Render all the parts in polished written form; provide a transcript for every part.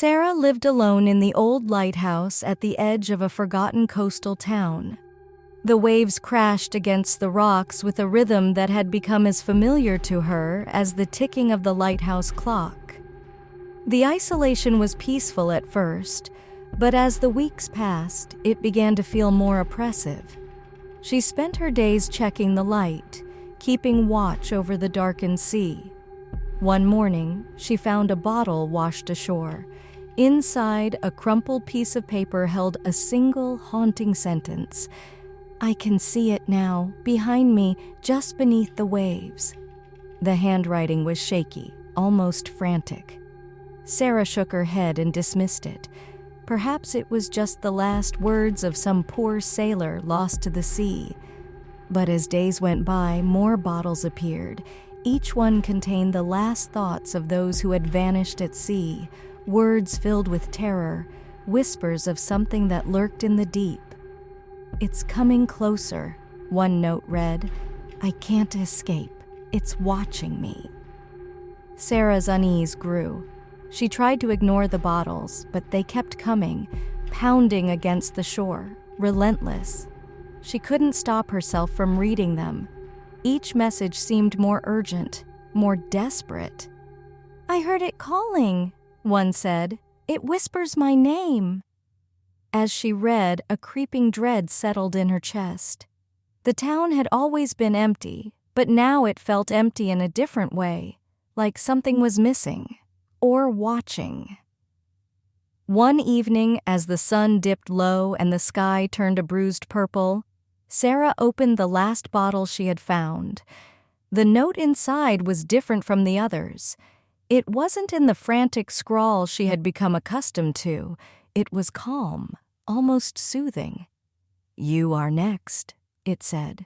Sarah lived alone in the old lighthouse at the edge of a forgotten coastal town. The waves crashed against the rocks with a rhythm that had become as familiar to her as the ticking of the lighthouse clock. The isolation was peaceful at first, but as the weeks passed, it began to feel more oppressive. She spent her days checking the light, keeping watch over the darkened sea. One morning, she found a bottle washed ashore. Inside, a crumpled piece of paper held a single haunting sentence. "I can see it now, behind me, just beneath the waves." The handwriting was shaky, almost frantic. Sarah shook her head and dismissed it. Perhaps it was just the last words of some poor sailor lost to the sea. But as days went by, more bottles appeared. Each one contained the last thoughts of those who had vanished at sea, words filled with terror, whispers of something that lurked in the deep. "It's coming closer," one note read. "I can't escape. It's watching me." Sarah's unease grew. She tried to ignore the bottles, but they kept coming, pounding against the shore, relentless. She couldn't stop herself from reading them. Each message seemed more urgent, more desperate. "I heard it calling," one said. "It whispers my name." As she read, a creeping dread settled in her chest. The town had always been empty, but now it felt empty in a different way, like something was missing, or watching. One evening, as the sun dipped low and the sky turned a bruised purple, Sarah opened the last bottle she had found. The note inside was different from the others. It wasn't in the frantic scrawl she had become accustomed to. It was calm, almost soothing. "You are next," it said.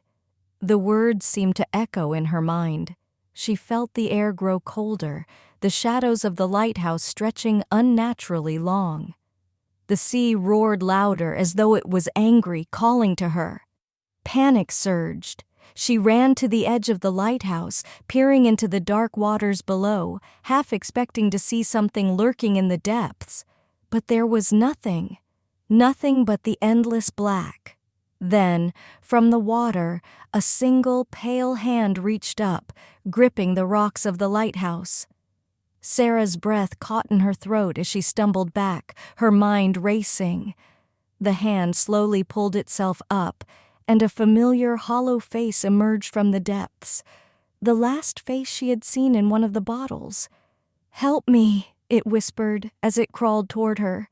The words seemed to echo in her mind. She felt the air grow colder, the shadows of the lighthouse stretching unnaturally long. The sea roared louder as though it was angry, calling to her. Panic surged. She ran to the edge of the lighthouse, peering into the dark waters below, half expecting to see something lurking in the depths. But there was nothing but the endless black. Then, from the water, a single pale hand reached up, gripping the rocks of the lighthouse. Sarah's breath caught in her throat as she stumbled back, her mind racing. The hand slowly pulled itself up, and a familiar hollow face emerged from the depths, the last face she had seen in one of the bottles. "Help me," it whispered as it crawled toward her.